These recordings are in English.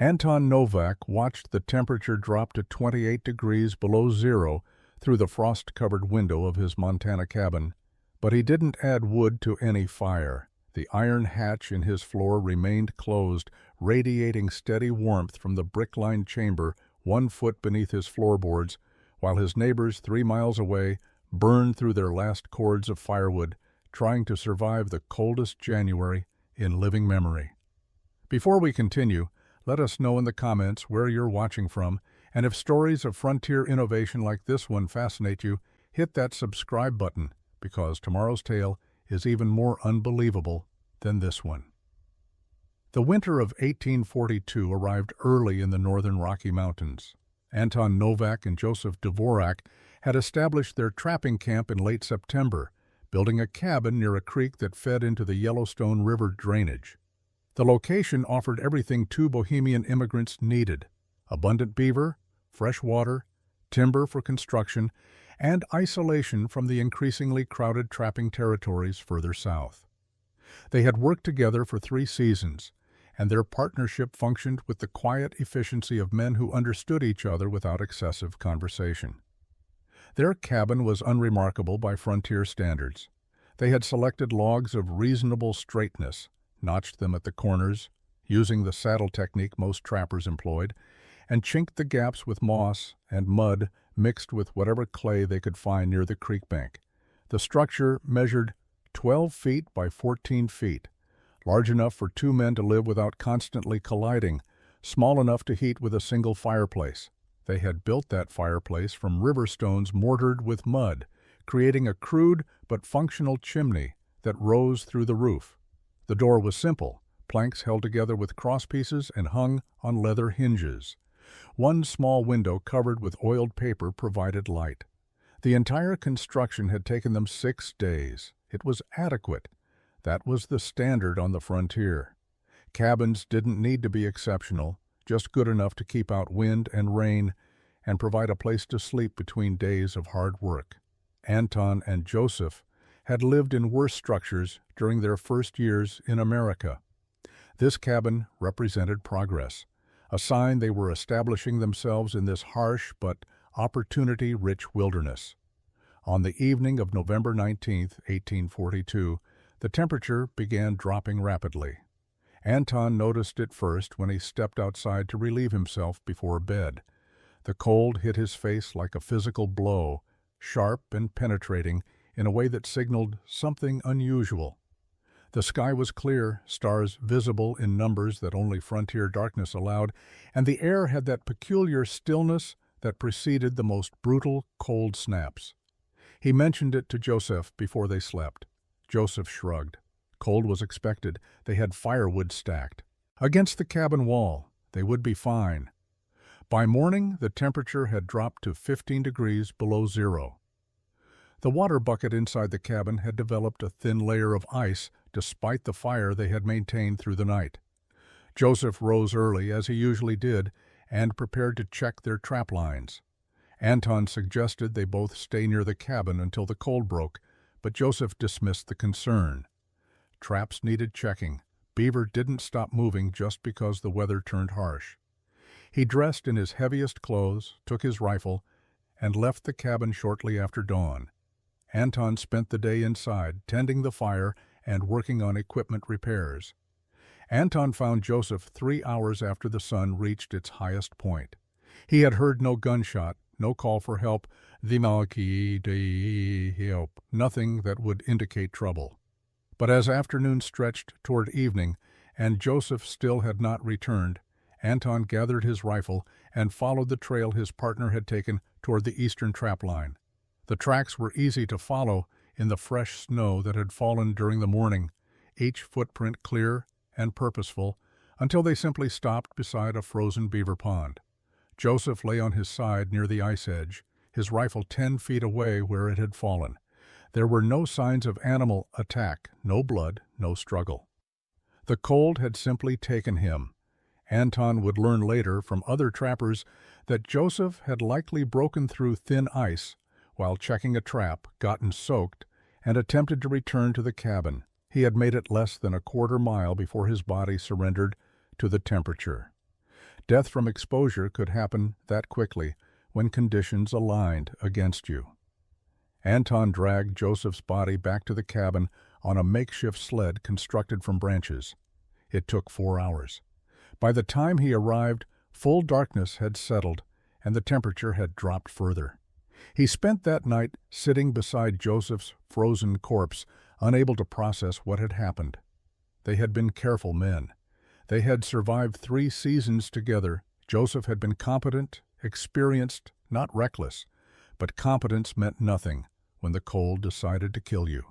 Anton Novak watched the temperature drop to 28 degrees below zero through the frost-covered window of his Montana cabin, but he didn't add wood to any fire. The iron hatch in his floor remained closed, radiating steady warmth from the brick-lined chamber 1 foot beneath his floorboards, while his neighbors 3 miles away burned through their last cords of firewood, trying to survive the coldest January in living memory. Before we continue, let us know in the comments where you're watching from, and if stories of frontier innovation like this one fascinate you, hit that subscribe button, because tomorrow's tale is even more unbelievable than this one. The winter of 1842 arrived early in the northern Rocky Mountains. Anton Novak and Joseph Dvorak had established their trapping camp in late September, building a cabin near a creek that fed into the Yellowstone River drainage. The location offered everything 2 Bohemian immigrants needed: abundant beaver, fresh water, timber for construction, and isolation from the increasingly crowded trapping territories further south. They had worked together for 3 seasons, and their partnership functioned with the quiet efficiency of men who understood each other without excessive conversation. Their cabin was unremarkable by frontier standards. They had selected logs of reasonable straightness, notched them at the corners, using the saddle technique most trappers employed, and chinked the gaps with moss and mud mixed with whatever clay they could find near the creek bank. The structure measured 12 feet by 14 feet, large enough for 2 men to live without constantly colliding, small enough to heat with a single fireplace. They had built that fireplace from river stones mortared with mud, creating a crude but functional chimney that rose through the roof. The door was simple, planks held together with crosspieces and hung on leather hinges. 1 small window covered with oiled paper provided light. The entire construction had taken them 6 days. It was adequate. That was the standard on the frontier. Cabins didn't need to be exceptional, just good enough to keep out wind and rain and provide a place to sleep between days of hard work. Anton and Joseph had lived in worse structures during their first years in America. This cabin represented progress, a sign they were establishing themselves in this harsh but opportunity-rich wilderness. On the evening of November 19, 1842, the temperature began dropping rapidly. Anton noticed it first when he stepped outside to relieve himself before bed. The cold hit his face like a physical blow, sharp and penetrating in a way that signaled something unusual. The sky was clear, stars visible in numbers that only frontier darkness allowed, and the air had that peculiar stillness that preceded the most brutal cold snaps. He mentioned it to Joseph before they slept. Joseph shrugged. Cold was expected. They had firewood stacked against the cabin wall. They would be fine. By morning, the temperature had dropped to 15 degrees below zero. The water bucket inside the cabin had developed a thin layer of ice despite the fire they had maintained through the night. Joseph rose early, as he usually did, and prepared to check their trap lines. Anton suggested they both stay near the cabin until the cold broke, but Joseph dismissed the concern. Traps needed checking. Beaver didn't stop moving just because the weather turned harsh. He dressed in his heaviest clothes, took his rifle, and left the cabin shortly after dawn. Anton spent the day inside, tending the fire and working on equipment repairs. Anton found Joseph 3 hours after the sun reached its highest point. He had heard no gunshot, no call for help, nothing that would indicate trouble. But as afternoon stretched toward evening, and Joseph still had not returned, Anton gathered his rifle and followed the trail his partner had taken toward the eastern trap line. The tracks were easy to follow in the fresh snow that had fallen during the morning, each footprint clear and purposeful, until they simply stopped beside a frozen beaver pond. Joseph lay on his side near the ice edge, his rifle 10 feet away where it had fallen. There were no signs of animal attack, no blood, no struggle. The cold had simply taken him. Anton would learn later from other trappers that Joseph had likely broken through thin ice while checking a trap, gotten soaked, and attempted to return to the cabin. He had made it less than a quarter mile before his body surrendered to the temperature. Death from exposure could happen that quickly when conditions aligned against you. Anton dragged Joseph's body back to the cabin on a makeshift sled constructed from branches. It took 4 hours. By the time he arrived, full darkness had settled, and the temperature had dropped further. He spent that night sitting beside Joseph's frozen corpse, unable to process what had happened. They had been careful men. They had survived 3 seasons together. Joseph had been competent, experienced, not reckless. But competence meant nothing when the cold decided to kill you.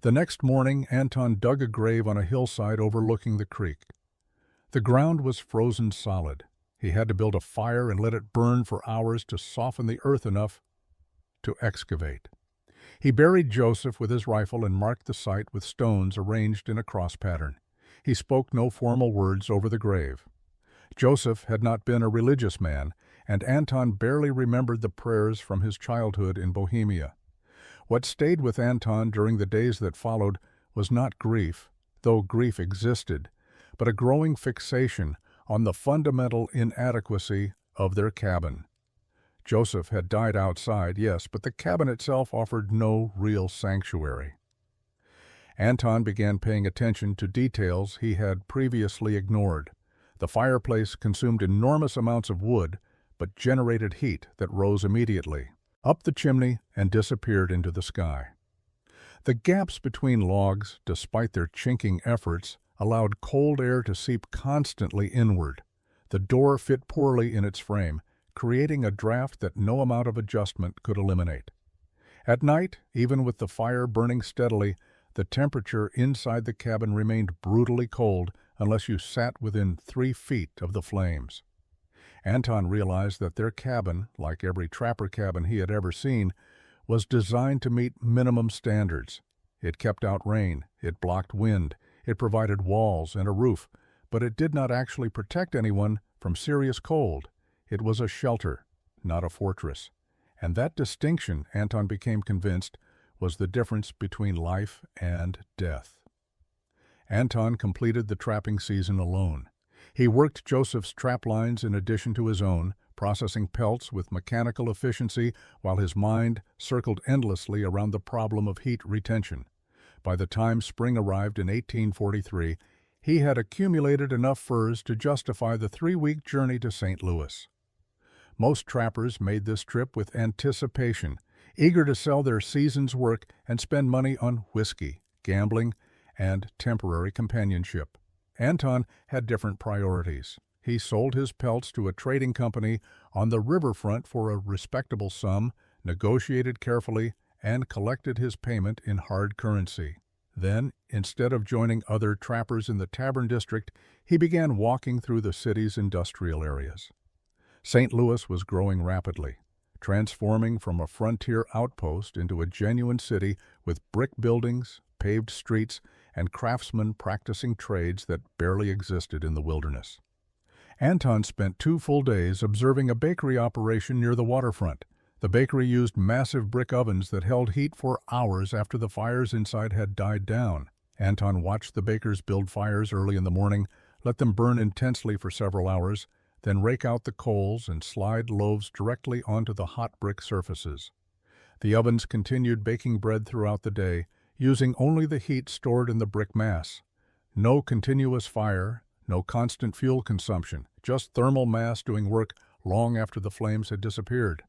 The next morning, Anton dug a grave on a hillside overlooking the creek. The ground was frozen solid. He had to build a fire and let it burn for hours to soften the earth enough to excavate. He buried Joseph with his rifle and marked the site with stones arranged in a cross pattern. He spoke no formal words over the grave. Joseph had not been a religious man, and Anton barely remembered the prayers from his childhood in Bohemia. What stayed with Anton during the days that followed was not grief, though grief existed, but a growing fixation on the fundamental inadequacy of their cabin. Joseph had died outside, yes, but the cabin itself offered no real sanctuary. Anton began paying attention to details he had previously ignored. The fireplace consumed enormous amounts of wood, but generated heat that rose immediately, up the chimney and disappeared into the sky. The gaps between logs, despite their chinking efforts, allowed cold air to seep constantly inward. The door fit poorly in its frame, creating a draft that no amount of adjustment could eliminate. At night, even with the fire burning steadily, the temperature inside the cabin remained brutally cold unless you sat within 3 feet of the flames. Anton realized that their cabin, like every trapper cabin he had ever seen, was designed to meet minimum standards. It kept out rain, it blocked wind, it provided walls and a roof, but it did not actually protect anyone from serious cold. It was a shelter, not a fortress. And that distinction, Anton became convinced, was the difference between life and death. Anton completed the trapping season alone. He worked Joseph's trap lines in addition to his own, processing pelts with mechanical efficiency while his mind circled endlessly around the problem of heat retention. By the time spring arrived in 1843, he had accumulated enough furs to justify the 3-week journey to St. Louis. Most trappers made this trip with anticipation, eager to sell their season's work and spend money on whiskey, gambling, and temporary companionship. Anton had different priorities. He sold his pelts to a trading company on the riverfront for a respectable sum, negotiated carefully, and collected his payment in hard currency. Then, instead of joining other trappers in the Tavern District, he began walking through the city's industrial areas. St. Louis was growing rapidly, transforming from a frontier outpost into a genuine city with brick buildings, paved streets, and craftsmen practicing trades that barely existed in the wilderness. Anton spent 2 full days observing a bakery operation near the waterfront. The bakery used massive brick ovens that held heat for hours after the fires inside had died down. Anton watched the bakers build fires early in the morning, let them burn intensely for several hours, then rake out the coals and slide loaves directly onto the hot brick surfaces. The ovens continued baking bread throughout the day, using only the heat stored in the brick mass. No continuous fire, no constant fuel consumption, just thermal mass doing work long after the flames had disappeared.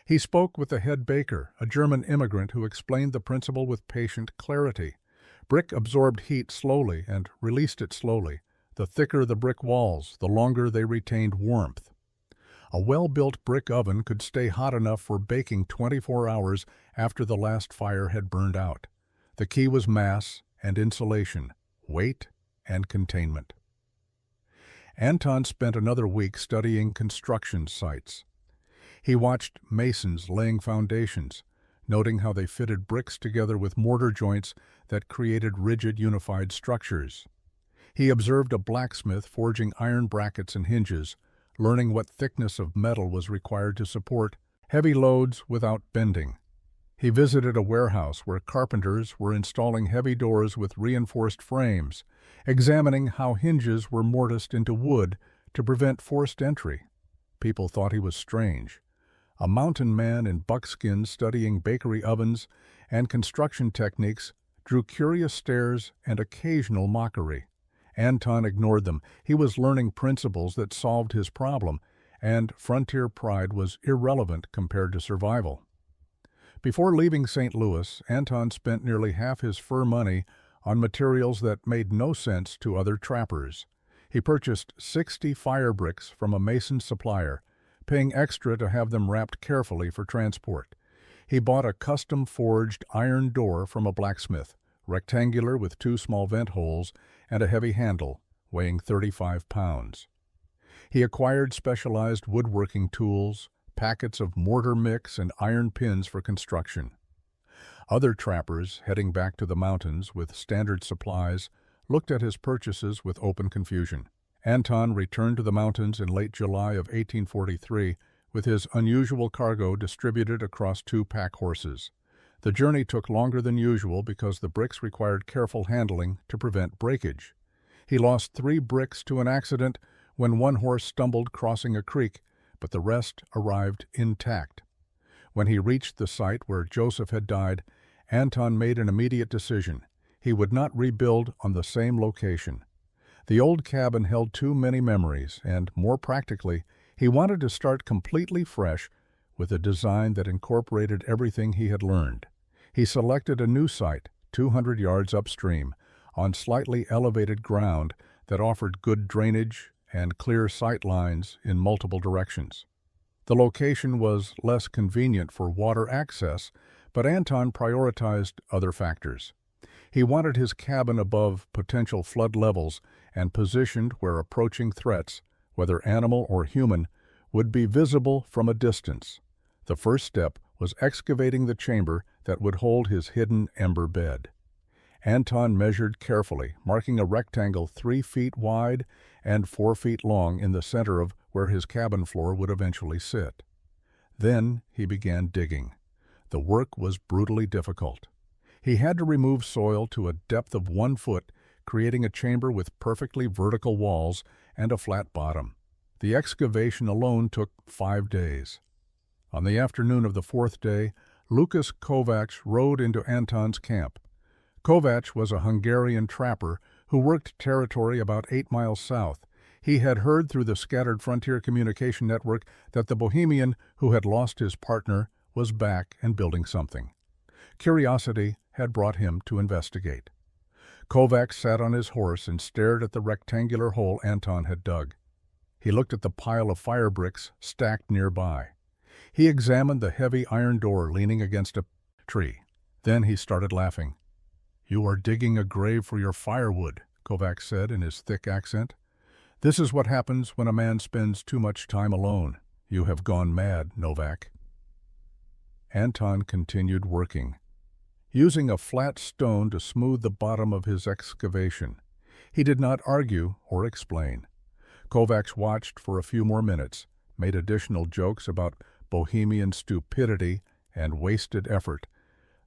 He spoke with the head baker, a German immigrant who explained the principle with patient clarity. Brick absorbed heat slowly and released it slowly. The thicker the brick walls, the longer they retained warmth. A well-built brick oven could stay hot enough for baking 24 hours after the last fire had burned out. The key was mass and insulation, weight and containment. Anton spent another week studying construction sites. He watched masons laying foundations, noting how they fitted bricks together with mortar joints that created rigid unified structures. He observed a blacksmith forging iron brackets and hinges, learning what thickness of metal was required to support heavy loads without bending. He visited a warehouse where carpenters were installing heavy doors with reinforced frames, examining how hinges were mortised into wood to prevent forced entry. People thought he was strange. A mountain man in buckskin studying bakery ovens and construction techniques drew curious stares and occasional mockery. Anton ignored them. He was learning principles that solved his problem, and frontier pride was irrelevant compared to survival. Before leaving St. Louis, Anton spent nearly half his fur money on materials that made no sense to other trappers. He purchased 60 fire bricks from a mason supplier, paying extra to have them wrapped carefully for transport. He bought a custom-forged iron door from a blacksmith, rectangular with 2 small vent holes and a heavy handle, weighing 35 pounds. He acquired specialized woodworking tools, packets of mortar mix, and iron pins for construction. Other trappers, heading back to the mountains with standard supplies, looked at his purchases with open confusion. Anton returned to the mountains in late July of 1843 with his unusual cargo distributed across 2 pack horses. The journey took longer than usual because the bricks required careful handling to prevent breakage. He lost 3 bricks to an accident when one horse stumbled crossing a creek, but the rest arrived intact. When he reached the site where Joseph had died, Anton made an immediate decision. He would not rebuild on the same location. The old cabin held too many memories, and, more practically, he wanted to start completely fresh with a design that incorporated everything he had learned. He selected a new site, 200 yards upstream, on slightly elevated ground that offered good drainage and clear sight lines in multiple directions. The location was less convenient for water access, but Anton prioritized other factors. He wanted his cabin above potential flood levels and positioned where approaching threats, whether animal or human, would be visible from a distance. The first step was excavating the chamber that would hold his hidden Ember-Bed. Anton measured carefully, marking a rectangle 3 feet wide and 4 feet long in the center of where his cabin floor would eventually sit. Then he began digging. The work was brutally difficult. He had to remove soil to a depth of 1 foot, creating a chamber with perfectly vertical walls and a flat bottom. The excavation alone took 5 days. On the afternoon of the 4th day, Lucas Kovacs rode into Anton's camp. Kovacs was a Hungarian trapper who worked territory about 8 miles south. He had heard through the scattered frontier communication network that the Bohemian who had lost his partner was back and building something. Curiosity had brought him to investigate. Kovacs sat on his horse and stared at the rectangular hole Anton had dug. He looked at the pile of fire bricks stacked nearby. He examined the heavy iron door leaning against a tree. Then he started laughing. "You are digging a grave for your firewood," Kovacs said in his thick accent. "This is what happens when a man spends too much time alone. You have gone mad, Novak." Anton continued working, using a flat stone to smooth the bottom of his excavation. He did not argue or explain. Kovacs watched for a few more minutes, made additional jokes about Bohemian stupidity and wasted effort,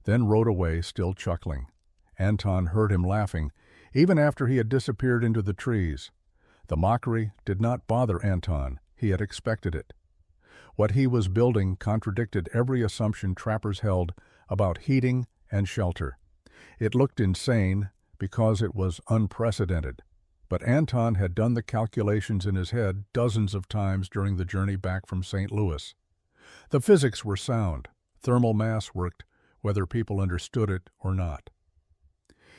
then rode away still chuckling. Anton heard him laughing, even after he had disappeared into the trees. The mockery did not bother Anton. He had expected it. What he was building contradicted every assumption trappers held about heating and shelter. It looked insane because it was unprecedented. But Anton had done the calculations in his head dozens of times during the journey back from St. Louis. The physics were sound. Thermal mass worked, whether people understood it or not.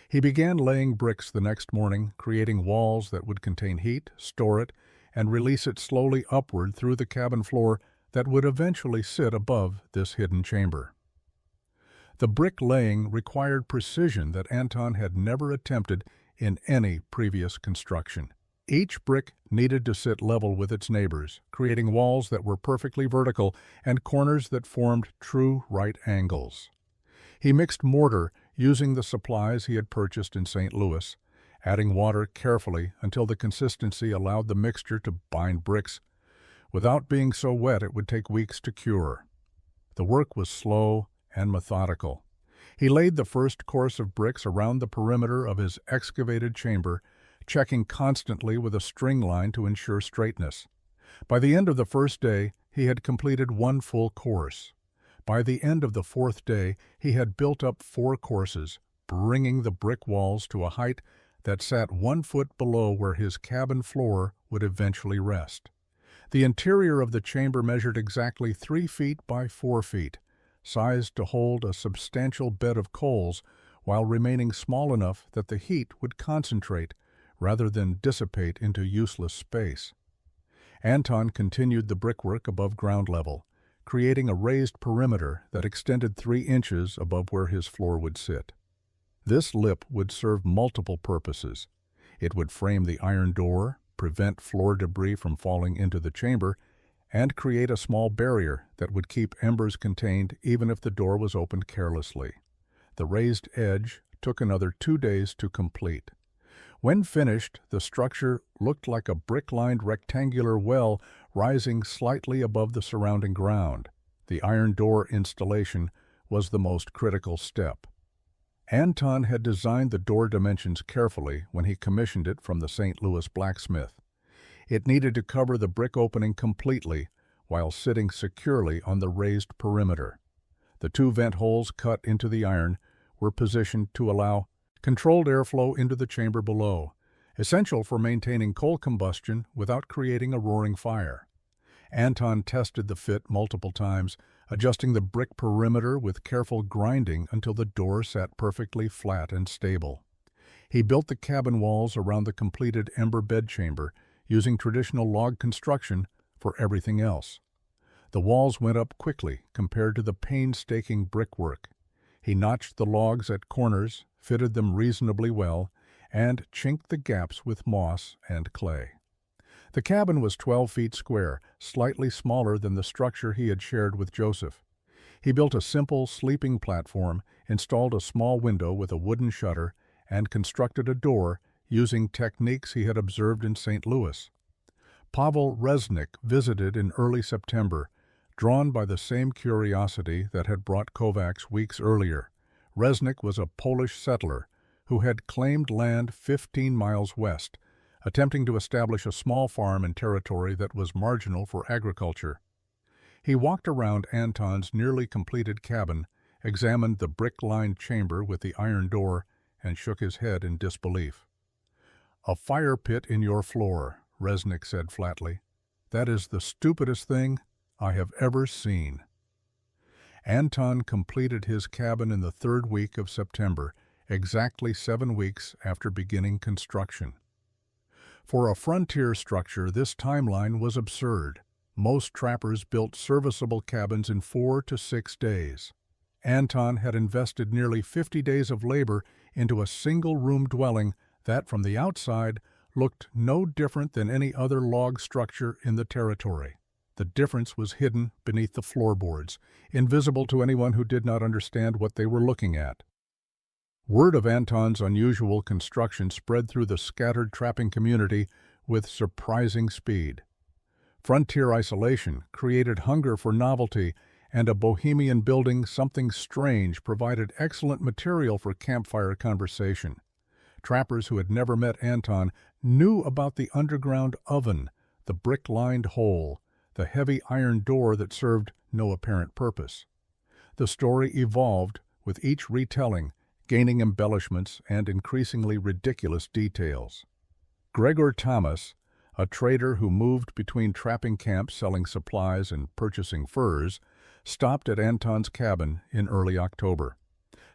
He began laying bricks the next morning, creating walls that would contain heat, store it, and release it slowly upward through the cabin floor that would eventually sit above this hidden chamber. The brick laying required precision that Anton had never attempted in any previous construction. Each brick needed to sit level with its neighbors, creating walls that were perfectly vertical and corners that formed true right angles. He mixed mortar using the supplies he had purchased in St. Louis, adding water carefully until the consistency allowed the mixture to bind bricks. Without being so wet, it would take weeks to cure. The work was slow and methodical. He laid the first course of bricks around the perimeter of his excavated chamber, checking constantly with a string line to ensure straightness. By the end of the first day, he had completed 1 full course. By the end of the 4th day, he had built up 4 courses, bringing the brick walls to a height that sat 1 foot below where his cabin floor would eventually rest. The interior of the chamber measured exactly 3 feet by 4 feet, sized to hold a substantial bed of coals while remaining small enough that the heat would concentrate rather than dissipate into useless space. Anton continued the brickwork above ground level, creating a raised perimeter that extended 3 inches above where his floor would sit. This lip would serve multiple purposes. It would frame the iron door, prevent floor debris from falling into the chamber, and create a small barrier that would keep embers contained even if the door was opened carelessly. The raised edge took another 2 days to complete. When finished, the structure looked like a brick-lined rectangular well rising slightly above the surrounding ground. The iron door installation was the most critical step. Anton had designed the door dimensions carefully when he commissioned it from the St. Louis blacksmith. It needed to cover the brick opening completely while sitting securely on the raised perimeter. The 2 vent holes cut into the iron were positioned to allow controlled airflow into the chamber below, essential for maintaining coal combustion without creating a roaring fire. Anton tested the fit multiple times, adjusting the brick perimeter with careful grinding until the door sat perfectly flat and stable. He built the cabin walls around the completed Ember-Bed chamber, using traditional log construction for everything else. The walls went up quickly compared to the painstaking brickwork. He notched the logs at corners, fitted them reasonably well, and chinked the gaps with moss and clay. The cabin was 12 feet square, slightly smaller than the structure he had shared with Joseph. He built a simple sleeping platform, installed a small window with a wooden shutter, and constructed a door using techniques he had observed in St. Louis. Pavel Resnick visited in early September, drawn by the same curiosity that had brought Kovacs weeks earlier. Resnick was a Polish settler who had claimed land 15 miles west, attempting to establish a small farm in territory that was marginal for agriculture. He walked around Anton's nearly completed cabin, examined the brick-lined chamber with the iron door, and shook his head in disbelief. "A fire pit in your floor," Resnick said flatly. "That is the stupidest thing I have ever seen." Anton completed his cabin in the 3rd week of September, exactly 7 weeks after beginning construction. For a frontier structure, this timeline was absurd. Most trappers built serviceable cabins in 4 to 6 days. Anton had invested nearly 50 days of labor into a single-room dwelling that, from the outside, looked no different than any other log structure in the territory. The difference was hidden beneath the floorboards, invisible to anyone who did not understand what they were looking at. Word of Anton's unusual construction spread through the scattered trapping community with surprising speed. Frontier isolation created hunger for novelty, and a bohemian building something strange provided excellent material for campfire conversation. Trappers who had never met Anton knew about the underground oven, the brick-lined hole, the heavy iron door that served no apparent purpose. The story evolved, with each retelling, gaining embellishments and increasingly ridiculous details. Gregor Thomas, a trader who moved between trapping camps selling supplies and purchasing furs, stopped at Anton's cabin in early October.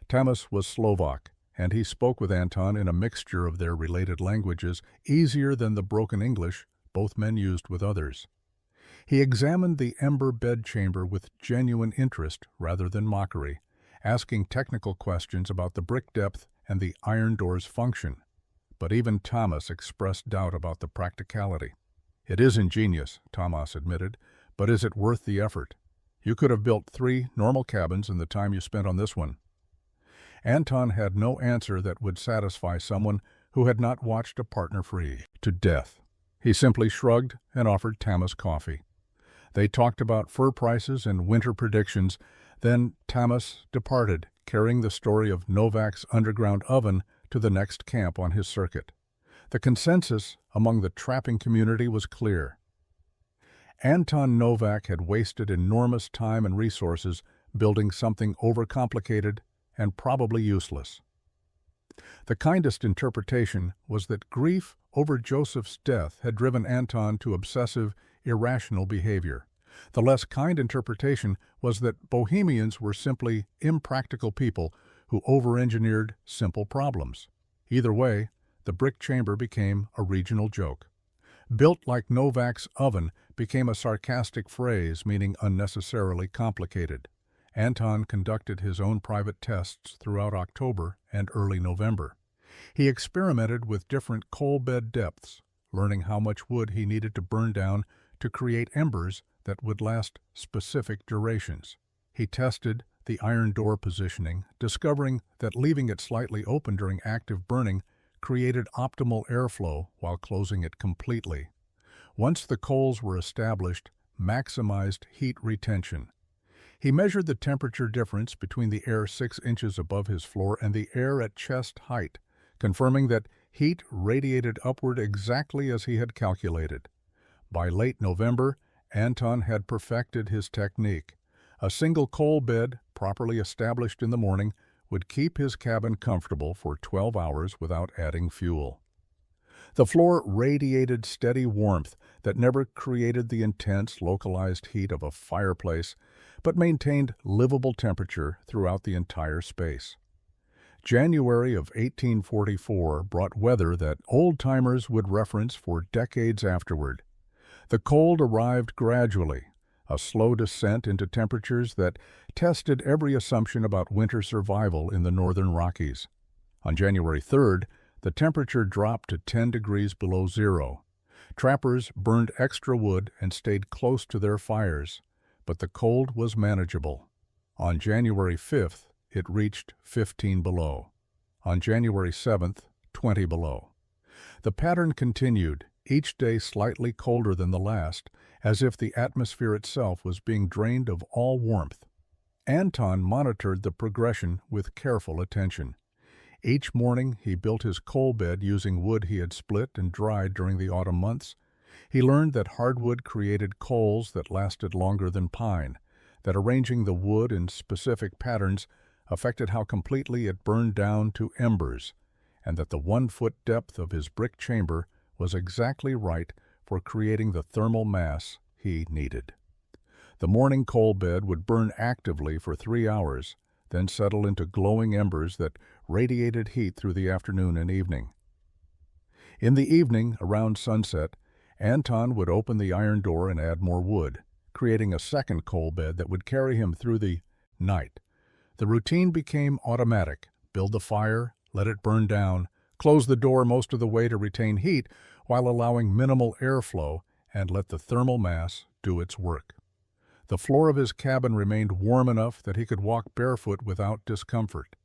Thomas was Slovak, and he spoke with Anton in a mixture of their related languages, easier than the broken English both men used with others. He examined the Ember-Bed chamber with genuine interest rather than mockery, asking technical questions about the brick depth and the iron door's function. But even Thomas expressed doubt about the practicality. "It is ingenious," Thomas admitted, "but is it worth the effort? You could have built 3 normal cabins in the time you spent on this one." Anton had no answer that would satisfy someone who had not watched a partner freeze to death. He simply shrugged and offered Thomas coffee. They talked about fur prices and winter predictions. Then Thomas departed, carrying the story of Novak's underground oven to the next camp on his circuit. The consensus among the trapping community was clear. Anton Novak had wasted enormous time and resources building something overcomplicated and probably useless. The kindest interpretation was that grief over Joseph's death had driven Anton to obsessive, irrational behavior. The less kind interpretation was that Bohemians were simply impractical people who over-engineered simple problems. Either way, the brick chamber became a regional joke. Built like Novak's oven became a sarcastic phrase meaning unnecessarily complicated. Anton conducted his own private tests throughout October and early November. He experimented with different coal bed depths, learning how much wood he needed to burn down to create embers that would last specific durations. He tested the iron door positioning, discovering that leaving it slightly open during active burning created optimal airflow while closing it completely. Once the coals were established, maximized heat retention. He measured the temperature difference between the air 6 inches above his floor and the air at chest height, confirming that heat radiated upward exactly as he had calculated. By late November, Anton had perfected his technique. A single coal bed, properly established in the morning, would keep his cabin comfortable for 12 hours without adding fuel. The floor radiated steady warmth that never created the intense, localized heat of a fireplace, but maintained livable temperature throughout the entire space. January of 1844 brought weather that old-timers would reference for decades afterward. The cold arrived gradually, a slow descent into temperatures that tested every assumption about winter survival in the northern Rockies. On January 3rd, the temperature dropped to 10 degrees below zero. Trappers burned extra wood and stayed close to their fires, but the cold was manageable. On January 5th, it reached 15 below. On January 7th, 20 below. The pattern continued, each day slightly colder than the last, as if the atmosphere itself was being drained of all warmth. Anton monitored the progression with careful attention. Each morning he built his coal bed using wood he had split and dried during the autumn months. He learned that hardwood created coals that lasted longer than pine, that arranging the wood in specific patterns affected how completely it burned down to embers, and that the 1-foot depth of his brick chamber was exactly right for creating the thermal mass he needed. The morning coal bed would burn actively for 3 hours, then settle into glowing embers that radiated heat through the afternoon and evening. In the evening, around sunset, Anton would open the iron door and add more wood, creating a second coal bed that would carry him through the night. The routine became automatic. Build the fire, let it burn down, close the door most of the way to retain heat while allowing minimal airflow, and let the thermal mass do its work. The floor of his cabin remained warm enough that he could walk barefoot without discomfort.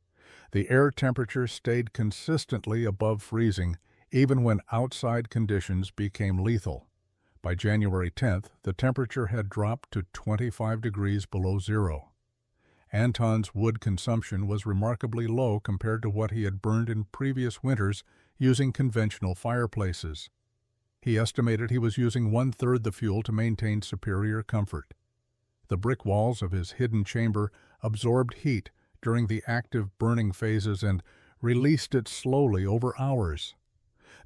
The air temperature stayed consistently above freezing, even when outside conditions became lethal. By January 10th, the temperature had dropped to 25 degrees below zero. Anton's wood consumption was remarkably low compared to what he had burned in previous winters using conventional fireplaces. He estimated he was using 1/3 the fuel to maintain superior comfort. The brick walls of his hidden chamber absorbed heat during the active burning phases and released it slowly over hours.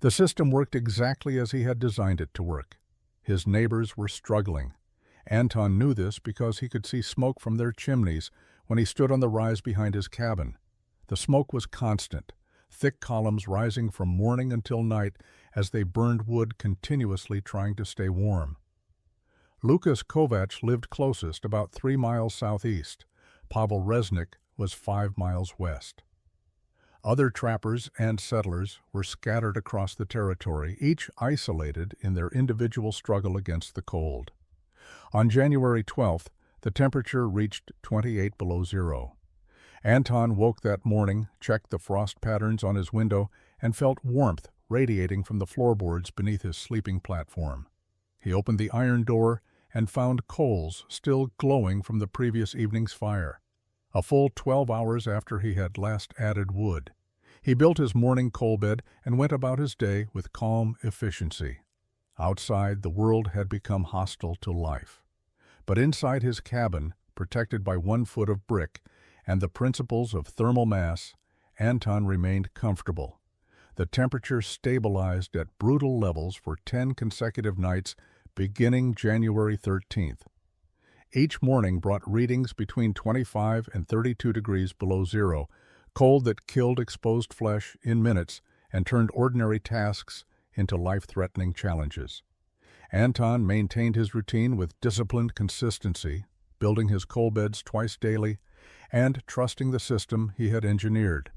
The system worked exactly as he had designed it to work. His neighbors were struggling. Anton knew this because he could see smoke from their chimneys when he stood on the rise behind his cabin. The smoke was constant, thick columns rising from morning until night as they burned wood continuously trying to stay warm. Lucas Kovac lived closest, about 3 miles southeast. Pavel Resnick was 5 miles west. Other trappers and settlers were scattered across the territory, each isolated in their individual struggle against the cold. On January 12th, the temperature reached 28 below zero. Anton woke that morning, checked the frost patterns on his window, and felt warmth radiating from the floorboards beneath his sleeping platform. He opened the iron door and found coals still glowing from the previous evening's fire. A full 12 hours after he had last added wood. He built his morning coal bed and went about his day with calm efficiency. Outside, the world had become hostile to life. But inside his cabin, protected by 1 foot of brick and the principles of thermal mass, Anton remained comfortable. The temperature stabilized at brutal levels for 10 consecutive nights beginning January 13th. Each morning brought readings between 25 and 32 degrees below zero, cold that killed exposed flesh in minutes and turned ordinary tasks into life-threatening challenges. Anton maintained his routine with disciplined consistency, building his coal beds twice daily and trusting the system he had engineered.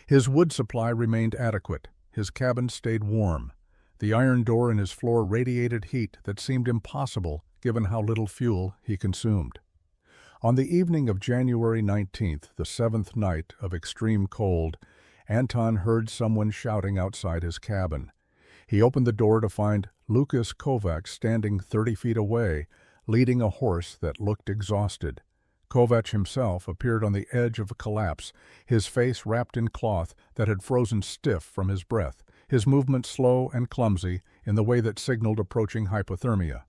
His wood supply remained adequate. His cabin stayed warm. The iron door in his floor radiated heat that seemed impossible given how little fuel he consumed. On the evening of January 19th, the 7th night of extreme cold, Anton heard someone shouting outside his cabin. He opened the door to find Lucas Kovac standing 30 feet away, leading a horse that looked exhausted. Kovac himself appeared on the edge of a collapse, his face wrapped in cloth that had frozen stiff from his breath, his movement slow and clumsy in the way that signaled approaching hypothermia.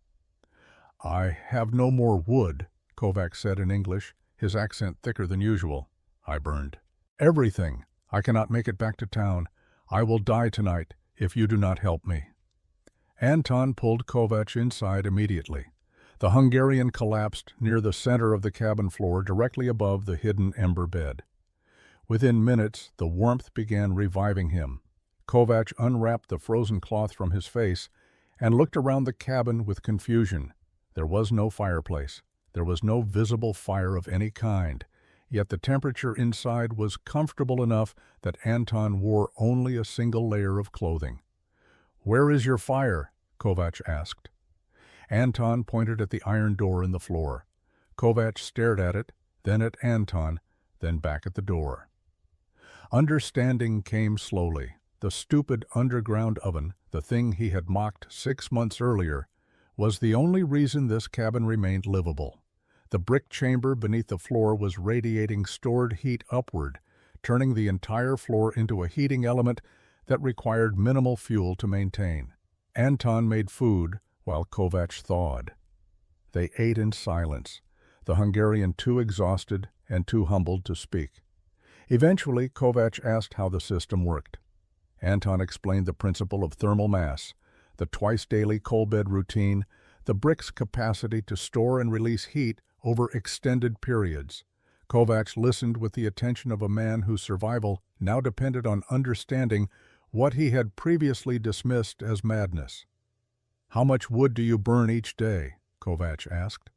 "I have no more wood," Kovac said in English, his accent thicker than usual. "I burned everything. I cannot make it back to town. I will die tonight if you do not help me." Anton pulled Kovac inside immediately. The Hungarian collapsed near the center of the cabin floor directly above the hidden Ember-Bed. Within minutes, the warmth began reviving him. Kovac unwrapped the frozen cloth from his face and looked around the cabin with confusion. There was no fireplace. There was no visible fire of any kind, yet the temperature inside was comfortable enough that Anton wore only a single layer of clothing. "Where is your fire?" Kovac asked. Anton pointed at the iron door in the floor. Kovac stared at it, then at Anton, then back at the door. Understanding came slowly. The stupid underground oven, the thing he had mocked 6 months earlier, was the only reason this cabin remained livable. The brick chamber beneath the floor was radiating stored heat upward, turning the entire floor into a heating element that required minimal fuel to maintain. Anton made food while Kovac thawed. They ate in silence, the Hungarian too exhausted and too humbled to speak. Eventually, Kovac asked how the system worked. Anton explained the principle of thermal mass, the twice-daily coal bed routine, the brick's capacity to store and release heat over extended periods. Kovac listened with the attention of a man whose survival now depended on understanding what he had previously dismissed as madness. "How much wood do you burn each day?" Kovac asked.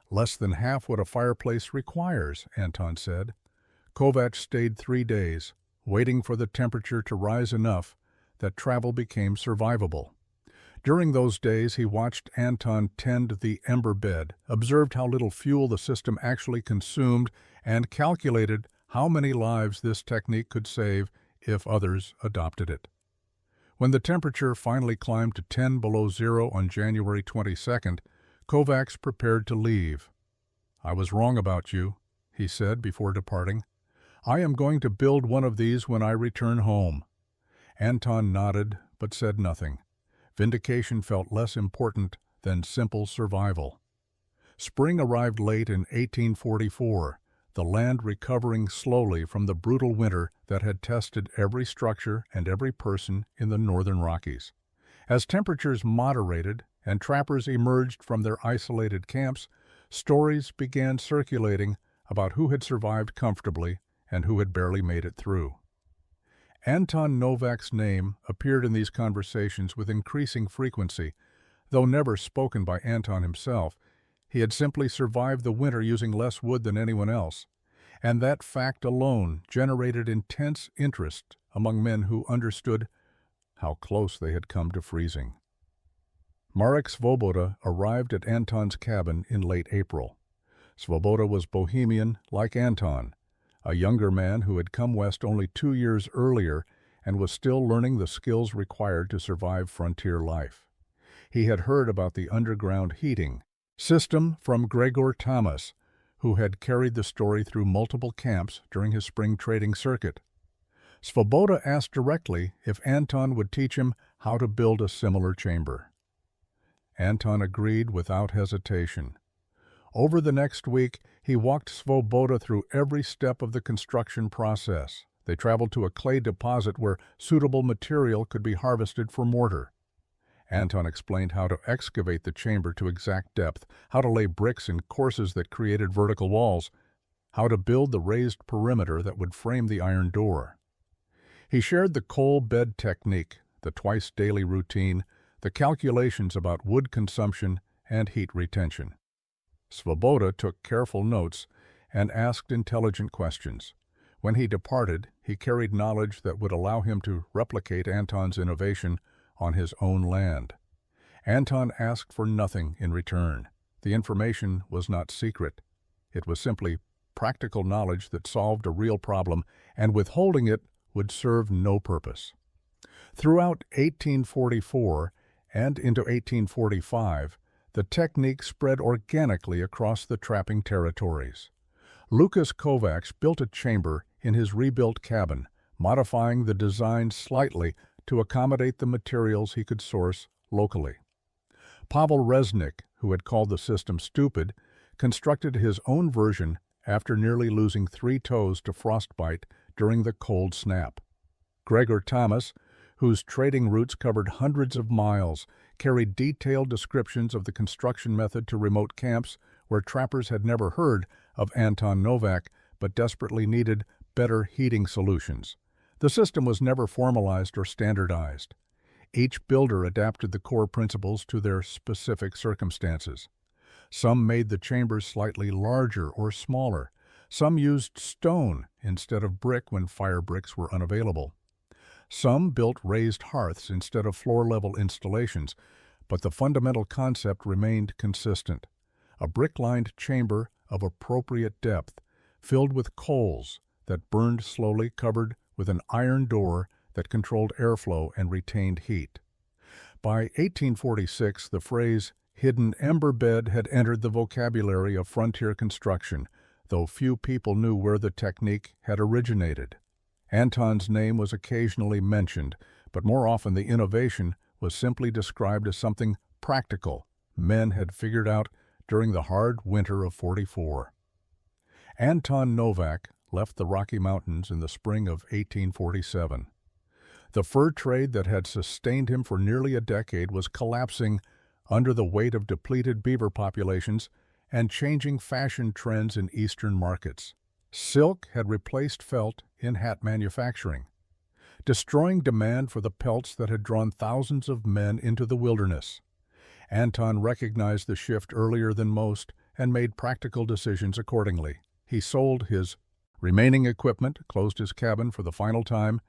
"Less than half what a fireplace requires," Anton said. Kovac stayed 3 days, waiting for the temperature to rise enough that travel became survivable. During those days, he watched Anton tend the Ember-Bed, observed how little fuel the system actually consumed, and calculated how many lives this technique could save if others adopted it. When the temperature finally climbed to 10 below zero on January 22nd, Kovac prepared to leave. "I was wrong about you," he said before departing. "I am going to build one of these when I return home." Anton nodded but said nothing. Vindication felt less important than simple survival. Spring arrived late in 1844, the land recovering slowly from the brutal winter that had tested every structure and every person in the northern Rockies. As temperatures moderated and trappers emerged from their isolated camps, stories began circulating about who had survived comfortably and who had barely made it through. Anton Novak's name appeared in these conversations with increasing frequency. Though never spoken by Anton himself, he had simply survived the winter using less wood than anyone else, and that fact alone generated intense interest among men who understood how close they had come to freezing. Marek Svoboda arrived at Anton's cabin in late April. Svoboda was Bohemian like Anton, a younger man who had come west only 2 years earlier and was still learning the skills required to survive frontier life. He had heard about the underground heating system from Gregor Thomas, who had carried the story through multiple camps during his spring trading circuit. Svoboda asked directly if Anton would teach him how to build a similar chamber. Anton agreed without hesitation. Over the next week, he walked Svoboda through every step of the construction process. They traveled to a clay deposit where suitable material could be harvested for mortar. Anton explained how to excavate the chamber to exact depth, how to lay bricks in courses that created vertical walls, how to build the raised perimeter that would frame the iron door. He shared the coal bed technique, the twice-daily routine, the calculations about wood consumption and heat retention. Svoboda took careful notes and asked intelligent questions. When he departed, he carried knowledge that would allow him to replicate Anton's innovation on his own land. Anton asked for nothing in return. The information was not secret. It was simply practical knowledge that solved a real problem, and withholding it would serve no purpose. Throughout 1844 and into 1845, the technique spread organically across the trapping territories. Lucas Kovacs built a chamber in his rebuilt cabin, modifying the design slightly to accommodate the materials he could source locally. Pavel Resnick, who had called the system stupid, constructed his own version after nearly losing 3 toes to frostbite during the cold snap. Gregor Thomas, whose trading routes covered hundreds of miles, carried detailed descriptions of the construction method to remote camps where trappers had never heard of Anton Novak but desperately needed better heating solutions. The system was never formalized or standardized. Each builder adapted the core principles to their specific circumstances. Some made the chambers slightly larger or smaller. Some used stone instead of brick when fire bricks were unavailable. Some built raised hearths instead of floor-level installations, but the fundamental concept remained consistent. A brick-lined chamber of appropriate depth, filled with coals that burned slowly, covered with an iron door that controlled airflow and retained heat. By 1846, the phrase hidden ember-bed had entered the vocabulary of frontier construction, though few people knew where the technique had originated. Anton's name was occasionally mentioned, but more often the innovation was simply described as something practical men had figured out during the hard winter of '44. Anton Novak left the Rocky Mountains in the spring of 1847. The fur trade that had sustained him for nearly a decade was collapsing under the weight of depleted beaver populations and changing fashion trends in eastern markets. Silk had replaced felt in hat manufacturing, destroying demand for the pelts that had drawn thousands of men into the wilderness. Anton recognized the shift earlier than most and made practical decisions accordingly. He sold his remaining equipment, closed his cabin for the final time,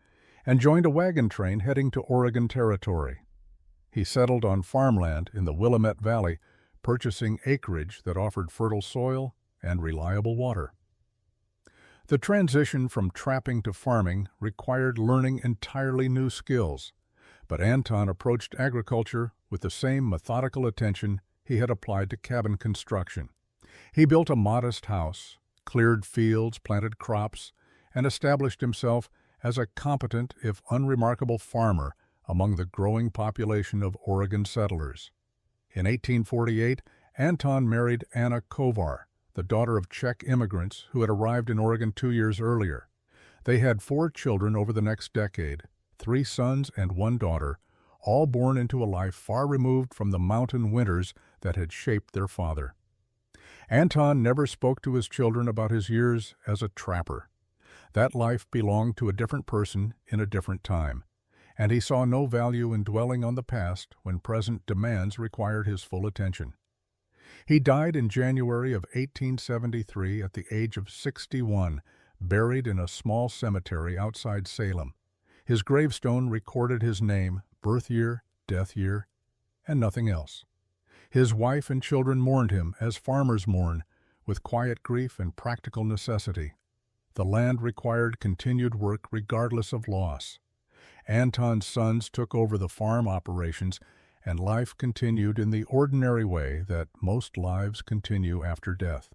and joined a wagon train heading to Oregon Territory. He settled on farmland in the Willamette Valley, purchasing acreage that offered fertile soil and reliable water. The transition from trapping to farming required learning entirely new skills, but Anton approached agriculture with the same methodical attention he had applied to cabin construction. He built a modest house, cleared fields, planted crops, and established himself as a competent, if unremarkable, farmer among the growing population of Oregon settlers. In 1848, Anton married Anna Kovar, the daughter of Czech immigrants who had arrived in Oregon 2 years earlier. They had 4 children over the next decade, 3 sons and 1 daughter, all born into a life far removed from the mountain winters that had shaped their father. Anton never spoke to his children about his years as a trapper. That life belonged to a different person in a different time, and he saw no value in dwelling on the past when present demands required his full attention. He died in January of 1873 at the age of 61, buried in a small cemetery outside Salem. His gravestone recorded his name, birth year, death year, and nothing else. His wife and children mourned him as farmers mourn, with quiet grief and practical necessity. The land required continued work regardless of loss. Anton's sons took over the farm operations, and life continued in the ordinary way that most lives continue after death.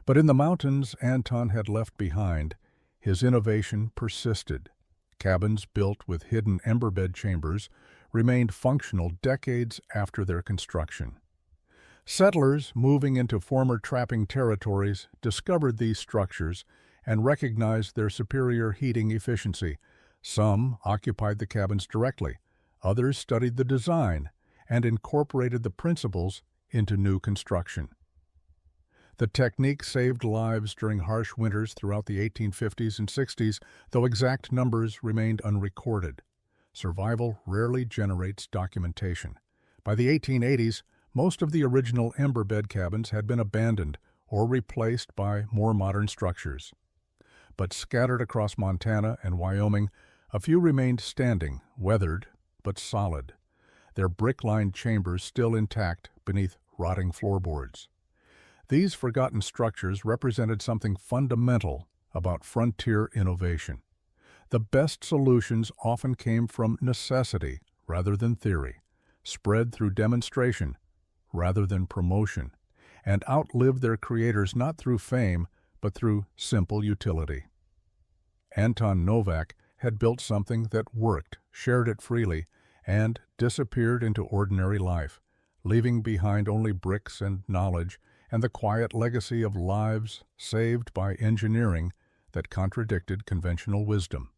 But in the mountains Anton had left behind, his innovation persisted. Cabins built with hidden ember-bed chambers remained functional decades after their construction. Settlers moving into former trapping territories discovered these structures and recognized their superior heating efficiency. Some occupied the cabins directly, others studied the design and incorporated the principles into new construction. The technique saved lives during harsh winters throughout the 1850s and 60s, though exact numbers remained unrecorded. Survival rarely generates documentation. By the 1880s, most of the original ember-bed cabins had been abandoned or replaced by more modern structures. But scattered across Montana and Wyoming, a few remained standing, weathered but solid, their brick-lined chambers still intact beneath rotting floorboards. These forgotten structures represented something fundamental about frontier innovation. The best solutions often came from necessity rather than theory, spread through demonstration rather than promotion, and outlived their creators not through fame but through simple utility. Anton Novak had built something that worked, shared it freely, and disappeared into ordinary life, leaving behind only bricks and knowledge and the quiet legacy of lives saved by engineering that contradicted conventional wisdom.